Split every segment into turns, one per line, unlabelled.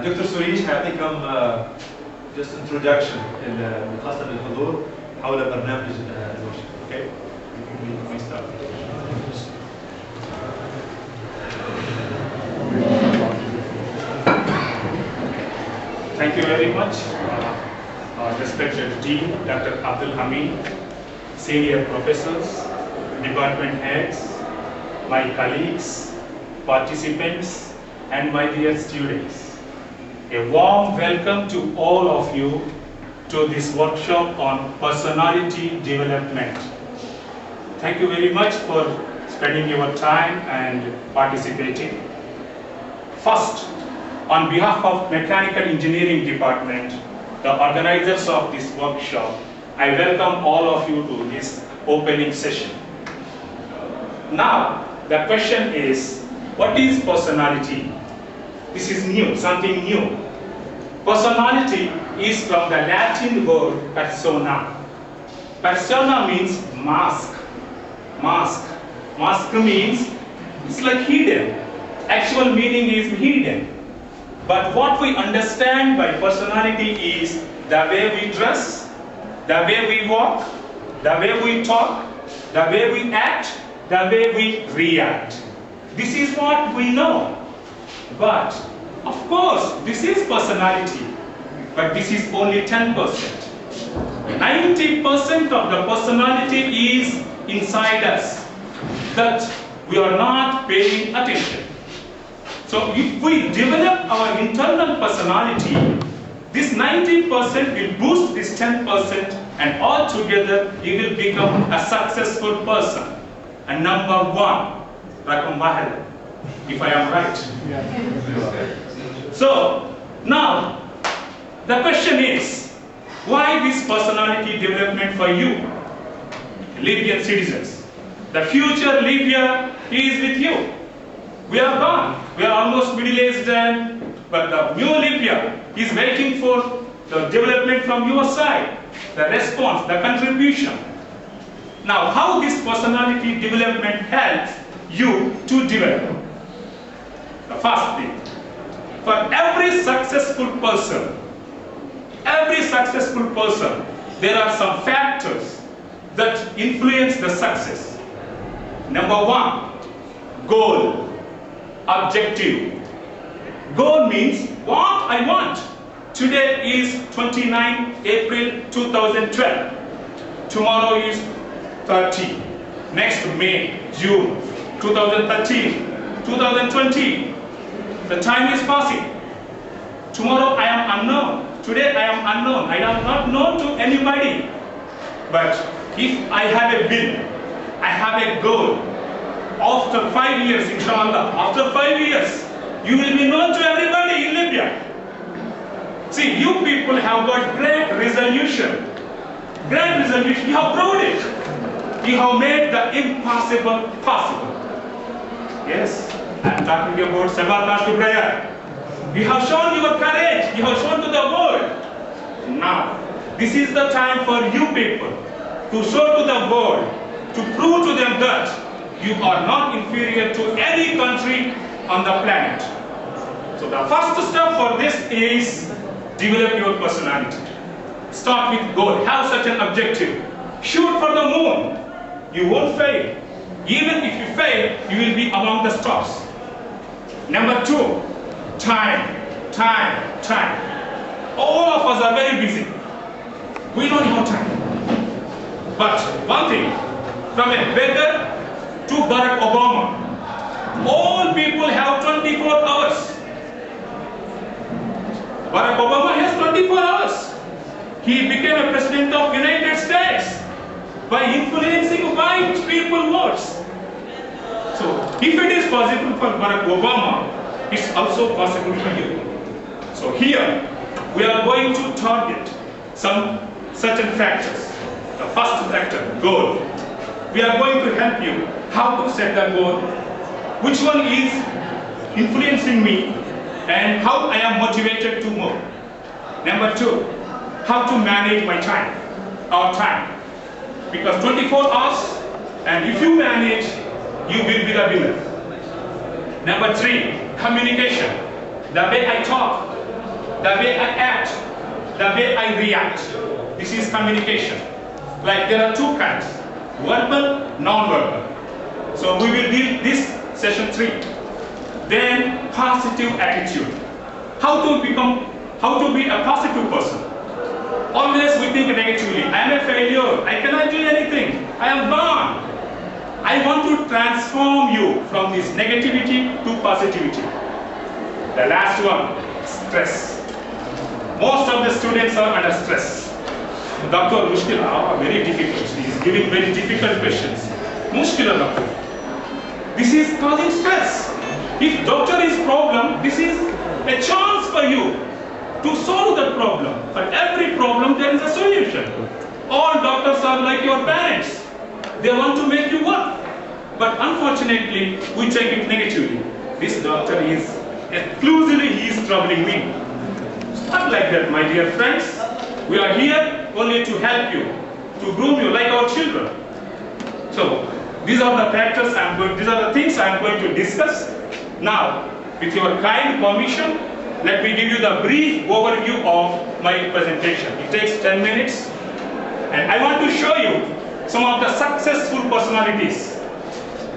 دكتور سوريش حيعطيكم just introduction خاصة للحضور حول برنامج الورشة. Okay? We start.
Thank you very much, our respected Dean, Dr. Abdul Hamid, senior professors, department heads, my colleagues, participants, and my dear students. A warm welcome to all of you to this workshop on personality development. Thank you very much for spending your time and participating. First, on behalf of Mechanical Engineering Department, the organizers of this workshop, I welcome all of you to this opening session. Now, the question is, what is personality? This is new, something new. Personality is from the Latin word persona. Persona means mask. Mask means it's like hidden. Actual meaning is hidden. But what we understand by personality is the way we dress, the way we walk, the way we talk, the way we act, the way we react. This is what we know. But of course, this is personality. But this is only 10%. 90% of the personality is inside us that we are not paying attention. So if we develop our internal personality, this 90% will boost this 10%, and altogether you will become a successful person. And number one, if I am right. So now the question is, why this personality development for you, Libyan citizens? The future Libya is with you. We are gone. We are almost middle-aged, but the new Libya is waiting for the development from your side, the response, the contribution. Now, how this personality development helps you to develop? The first thing, for every successful person, there are some factors that influence the success. Number one, goal. Objective. Goal means what I want. Today is 29 April 2012. Tomorrow is 30. Next May, June 2013, 2020. The time is passing. Tomorrow I am unknown. Today I am unknown. I am not known to anybody. But if I have a will, I have a goal. After 5 years, inshallah, after 5 years, you will be known to everybody in Libya. See, you people have got great resolution. Great resolution. You have proved it. You have made the impossible possible. Yes, I am talking about Sabbath to prayer. You have shown your courage. You have shown to the world. Now, this is the time for you people to show to the world, to prove to them that you are not inferior to any country on the planet. So the first step for this is develop your personality. Start with goal. Have such an objective. Shoot for the moon. You won't fail. Even if you fail, you will be among the stars. Number two, time. All of us are very busy. We don't have time. But one thing, from a beggar to Barack Obama, all people have 24 hours. Barack Obama has 24 hours. He became a president of United States by influencing white people votes. So if it is possible for Barack Obama, it's also possible for you. So here we are going to target some certain factors. The first factor, goal. We are going to help you how to set the goal, which one is influencing me, and how I am motivated to move. Number two, how to manage my time, our time. Because 24 hours, and if you manage, you will be the winner. Number three, communication. The way I talk, the way I act, the way I react. This is communication. Like there are two kinds, verbal, non-verbal. So we will deal this session 3. Then positive attitude. How to be a positive person. Always we think negatively. I am a failure. I cannot do anything. I am gone. I want to transform you from this negativity to positivity. The last one, stress. Most of the students are under stress. Doctor, mushkila, very difficult. He is giving very difficult questions. Mushkila, doctor. This is causing stress. If doctor is problem, this is a chance for you to solve that problem. For every problem, there is a solution. All doctors are like your parents. They want to make you work. But unfortunately, we take it negatively. This doctor is exclusively he is troubling me. Not like that, my dear friends. We are here only to help you, to groom you like our children. So, these are the factors these are the things I am going to discuss. Now, with your kind permission, let me give you the brief overview of my presentation. It takes 10 minutes. And I want to show you some of the successful personalities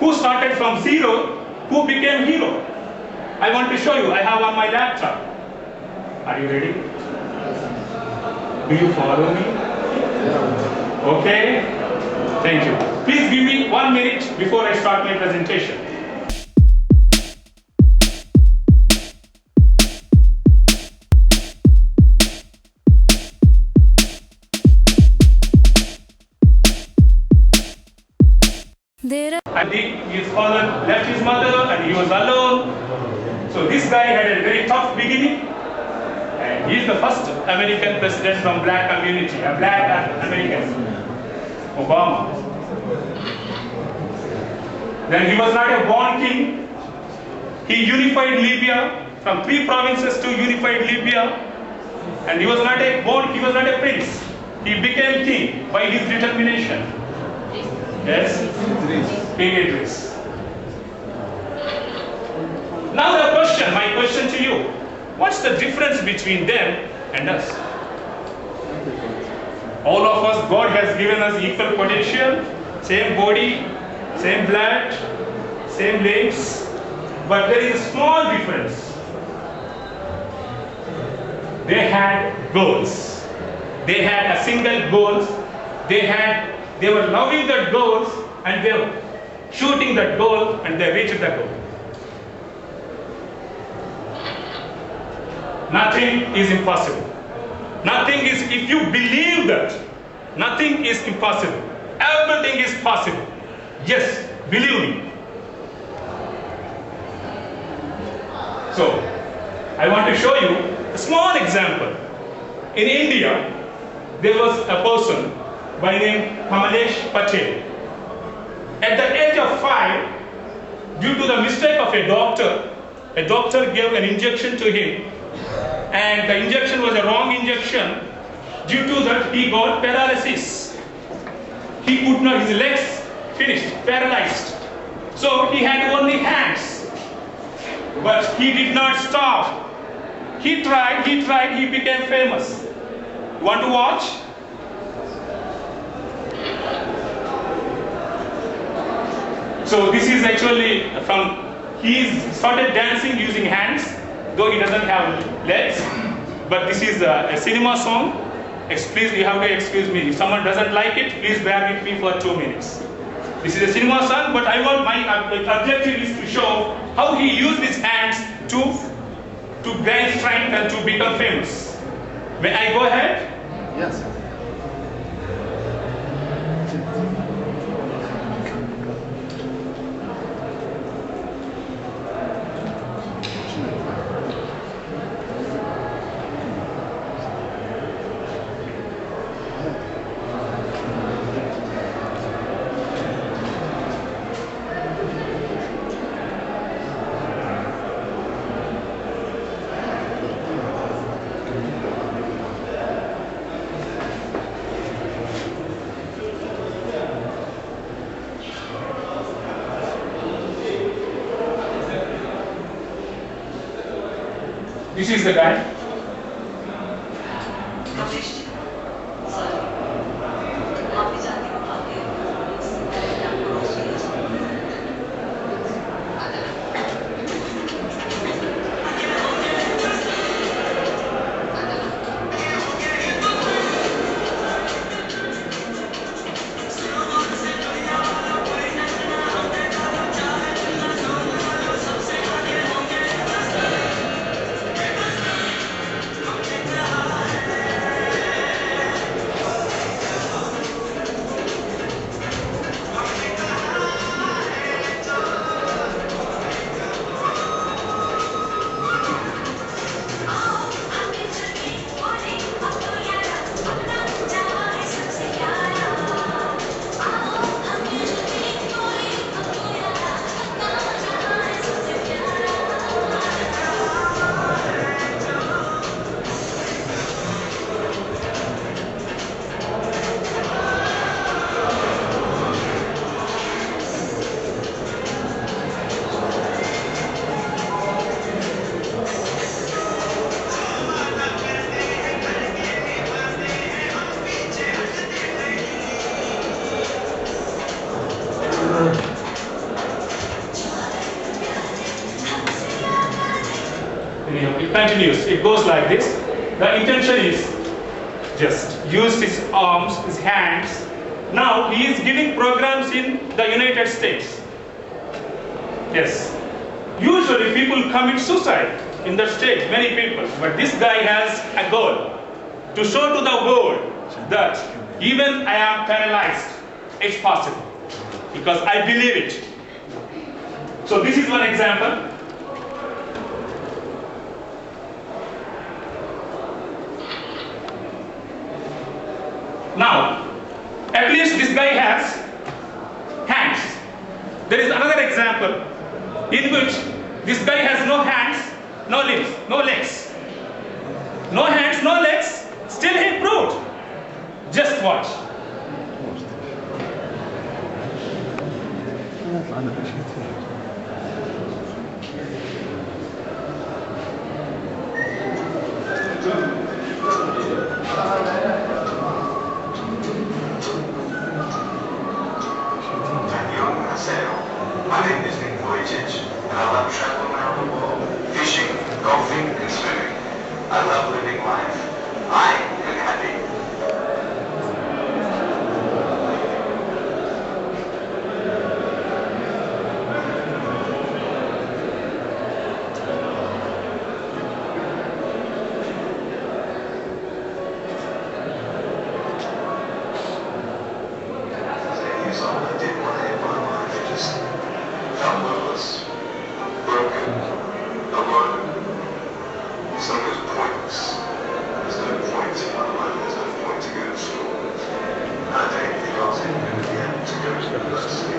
who started from zero, who became hero. I want to show you. I have on my laptop. Are you ready? Do you follow me? Okay. Thank you. Please give me 1 minute before I start my presentation. And his father left his mother and he was alone. So this guy had a very tough beginning. And he is the first American president from black community, a black American, Obama. Then he was not a born king. He unified Libya from 3 provinces to unified Libya. And he was not a prince. He became king by his determination. Yes? King Idris. Now my question to you. What's the difference between them and us? All of us, God has given us equal potential, same body, same blood, same limbs, but there is a small difference. They had goals. They had a single goal. They were loving that goals and they were shooting that goal and they reached the goal. Nothing is impossible. Nothing is, if you believe that, nothing is impossible. Everything is possible. Yes, believe me. So, I want to show you a small example. In India, there was a person by name Kamalesh Patel. At the age of 5, due to the mistake of a doctor gave an injection to him, and the injection was a wrong injection. Due to that, he got paralysis. He could not, his legs finished, paralyzed. So he had only hands. But he did not stop. He tried, he became famous. You want to watch? So this is actually he started dancing using hands, though he doesn't have legs. But this is a cinema song. Please, you have to excuse me. If someone doesn't like it, please bear with me for 2 minutes. This is a cinema song, but my objective is to show how he used his hands to gain strength and to become famous. May I go ahead?
Yes.
This is the guy. continues. It goes like this. The intention is just use his arms, his hands. Now he is giving programs in the United States. Yes. Usually people commit suicide in the state, many people. But this guy has a goal to show to the world that even I am paralyzed, it's possible. Because I believe it. So this is one example. Now, at least this guy has hands. There is another example in which this guy has no hands, no limbs, no legs. No hands, no legs, still he proved. Just watch.
My name is Nick Vujicic, and I love traveling around the world, fishing, golfing, and swimming. I love living life. I am happy. Years old, I didn't want to end my life. I just felt worthless, broken, alone. So it was pointless. There's no point in my life. There's no point to go to school. I didn't think I was even going to be able to go to university.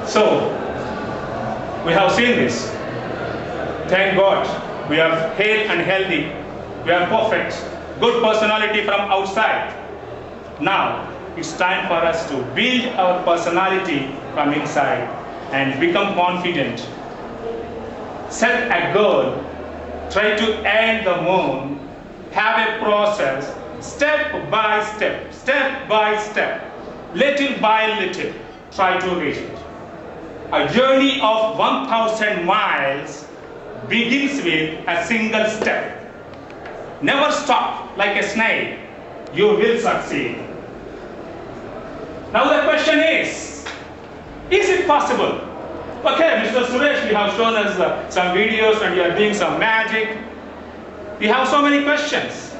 So, we have seen this. Thank God, we are hale and healthy. We are perfect, good personality from outside. Now, it's time for us to build our personality from inside and become confident. Set a goal, try to end the moon, have a process, step by step, little by little, try to reach it. A journey of 1,000 miles begins with a single step. Never stop like a snail. You will succeed. Now the question is it possible? Okay, Mr. Suresh, you have shown us some videos and you are doing some magic. We have so many questions.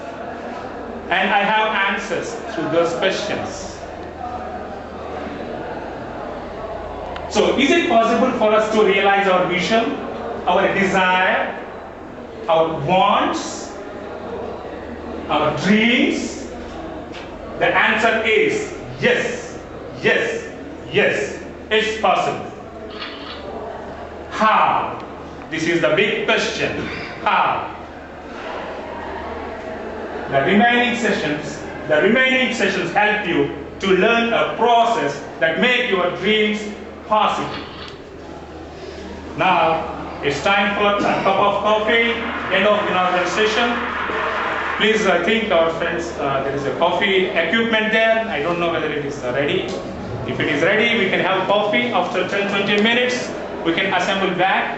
And I have answers to those questions. So, is it possible for us to realize our vision, our desire, our wants, our dreams? The answer is yes, yes, yes, it's possible. How? This is the big question. How? The remaining sessions help you to learn a process that make your dreams possible. Now, it's time for a cup of coffee, end of inaugural session. Please, I think our friends, there is a coffee equipment there. I don't know whether it is ready. If it is ready, we can have coffee. After 10-20 minutes, we can assemble back.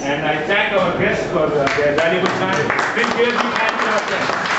And I thank our guests for their valuable time. Please give a big hand to our friends.